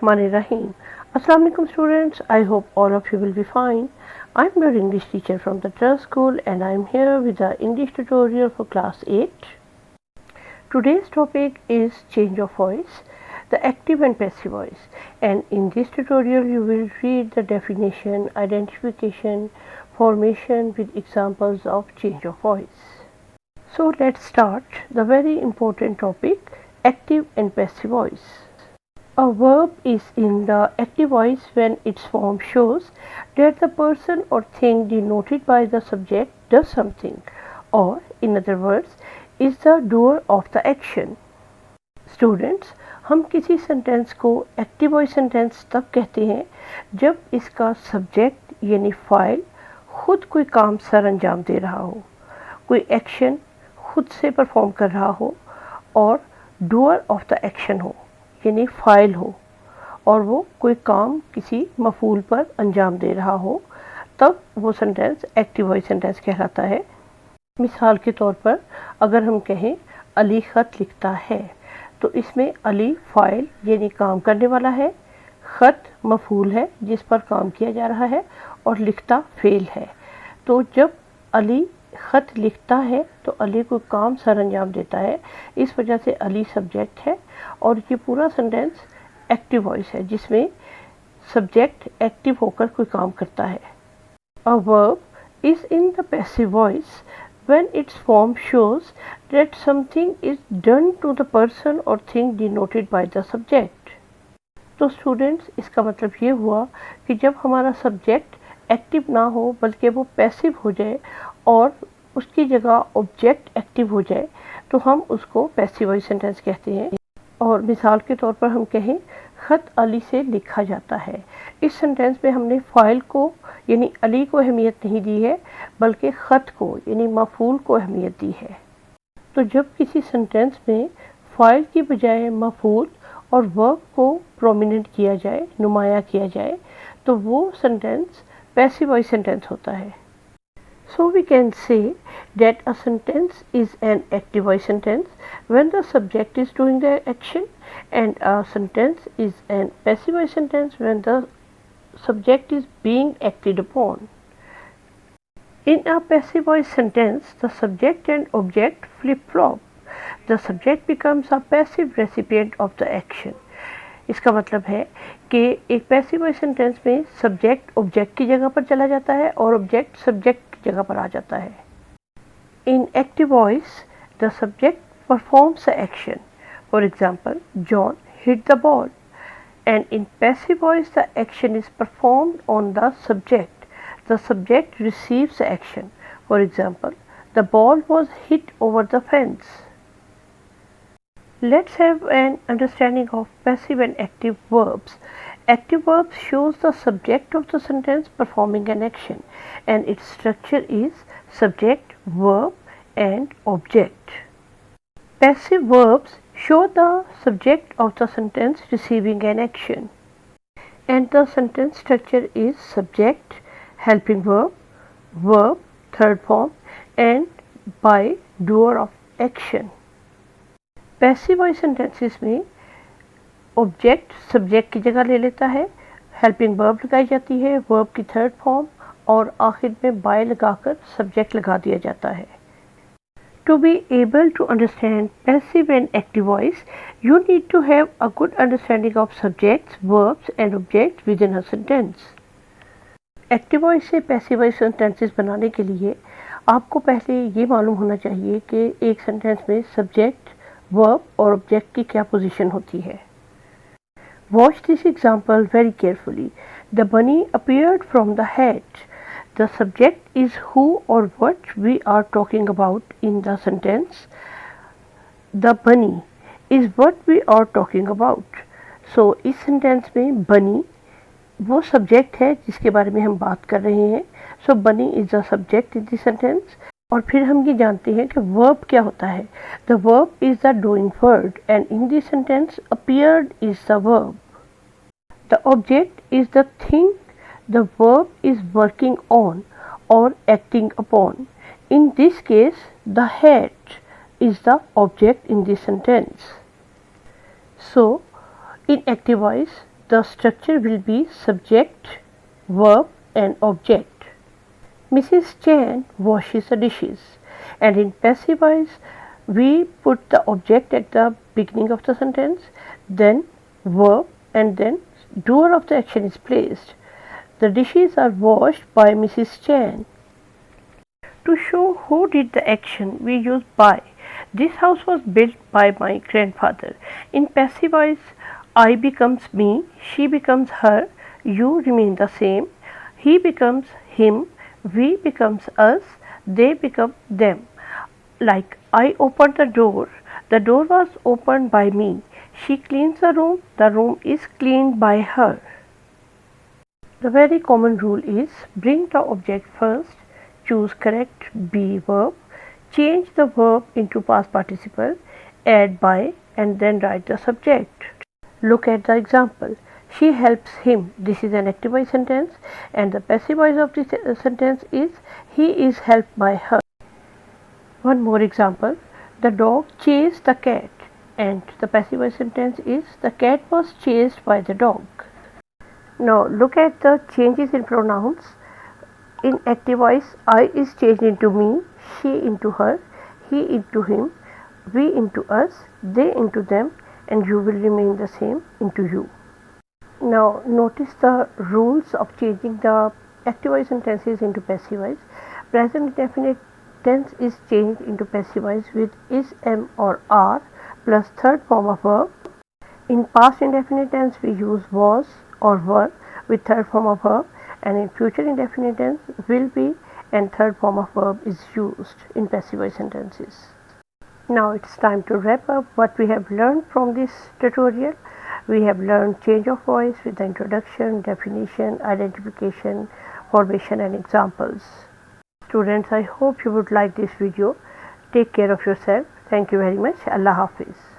Rahim. Assalamu alaikum students. I hope all of you will be fine. I'm your English teacher from the Trust School and I'm here with the English tutorial for class 8. Today's topic is change of voice, the active and passive voice. And in this tutorial you will read the definition, identification, formation with examples of change of voice. So let's start the very important topic, active and passive voice. A verb is in the active voice when its form shows that the person or thing denoted by the subject does something, or in other words, is the doer of the action. Students, हम किसी sentence को active voice sentence तब कहते हैं जब इसका subject यानी file खुद कोई काम सर अंजाम दे रहा हो, कोई एक्शन खुद से परफॉर्म कर रहा हो और डूअर ऑफ द एक्शन हो यानी फाइल हो और वो कोई काम किसी मफूल पर अंजाम दे रहा हो, तब वो सेंटेंस एक्टिव वॉइस सेंटेंस कहलाता है। मिसाल के तौर पर अगर हम कहें अली ख़त लिखता है तो इसमें अली फाइल यानी काम करने वाला है, ख़त मफूल है जिस पर काम किया जा रहा है और लिखता फेल है। तो जब अली ख़त लिखता है तो अली को काम सर अंजाम देता है, इस वजह से अली सब्जेक्ट है और ये पूरा सेंटेंस एक्टिव वॉइस है जिसमें सब्जेक्ट एक्टिव होकर कोई काम करता है। A verb is in the passive voice when its form shows that something is done to the person or thing denoted by the subject. तो स्टूडेंट्स, इसका मतलब ये हुआ कि जब हमारा सब्जेक्ट एक्टिव ना हो बल्कि वो पैसिव हो जाए और उसकी जगह ऑब्जेक्ट एक्टिव हो जाए तो हम उसको पैसिव वॉइस सेंटेंस कहते हैं। और मिसाल के तौर पर हम कहें ख़त अली से लिखा जाता है, इस सेंटेंस में हमने फ़ाइल को यानी अली को अहमियत नहीं दी है बल्कि ख़त को यानी मफूल को अहमियत दी है। तो जब किसी सेंटेंस में फ़ाइल की बजाय मफूल और वर्ब को प्रोमिनेंट किया जाए, नुमाया किया जाए, तो वो सेंटेंस पैसिव वॉइस सेंटेंस होता है। So we can say that a sentence is an active voice sentence when the subject is doing the action, and a sentence is an passive voice sentence when the subject is being acted upon. In a passive voice sentence, the subject and object flip-flop. The subject becomes a passive recipient of the action. इसका मतलब है कि एक passive voice sentence में subject object की जगह पर चला जाता है और ऑब्जेक्ट सब्जेक्ट की जगह पर आ जाता है। इन active voice the subject performs the action, for example John hit the ball, and in passive voice the action is performed on the subject receives the action, for example the ball was hit over the fence. Let's have an understanding of passive and active verbs. Active verbs shows the subject of the sentence performing an action and its structure is subject, verb and object. Passive verbs show the subject of the sentence receiving an action and the sentence structure is subject, helping verb, verb, third form and by doer of action. Passive voice sentences में object subject की जगह ले लेता है, helping verb लगाई जाती है, verb की थर्ड फॉर्म और आखिर में बाय लगाकर सब्जेक्ट लगा दिया जाता है। To be able to understand passive and active voice you need to have a good understanding of subjects, verbs and object with in a sentence. Active voice से passive voice sentences बनाने के लिए आपको पहले ये मालूम होना चाहिए कि एक सेंटेंस में सब्जेक्ट, वर्ब और ऑब्जेक्ट की क्या पोजीशन होती है। Watch this example very carefully. The bunny appeared from the hat. The subject is who or what we are talking about in the sentence. The bunny is what we are talking about. So इस sentence में bunny वो subject है जिसके बारे में हम बात कर रहे हैं। So bunny is the subject in the sentence. और फिर हम ये जानते हैं कि वर्ब क्या होता है। The verb is the doing word and in this sentence appeared is the verb. The object is the thing the verb is working on और acting upon. In this case the hat is the object in this sentence. So In active voice, the structure will be subject, verb and object. Mrs. Chan washes the dishes, and in passive voice we put the object at the beginning of the sentence, then verb, and then doer of the action is placed. The dishes are washed by Mrs. Chan. To show who did the action, we use by. This house was built by my grandfather. In passive voice, I becomes me, she becomes her, you remain the same, he becomes him, we becomes us, they become them. Like I opened the door was opened by me. She cleans the room is cleaned by her. The very common rule is bring the object first, choose correct be verb, change the verb into past participle, add by and then write the subject. Look at the example. She helps him. This is an active voice sentence and the passive voice of this sentence is he is helped by her. One more example. The dog chased the cat and the passive voice sentence is the cat was chased by the dog. Now look at the changes in pronouns. In active voice, I is changed into me, she into her, he into him, we into us, they into them, and you will remain the same into you. Now notice the rules of changing the active voice sentences into passive voice. Present indefinite tense is changed into passive voice with is, am or are plus third form of verb. In past indefinite tense we use was or were with third form of verb, and in future indefinite tense will be and third form of verb is used in passive voice sentences. Now it's time to wrap up what we have learned from this tutorial. We have learned change of voice with the introduction, definition, identification, formation and examples. Students, I hope you would like this video. Take care of yourself. Thank you very much. Allah Hafiz.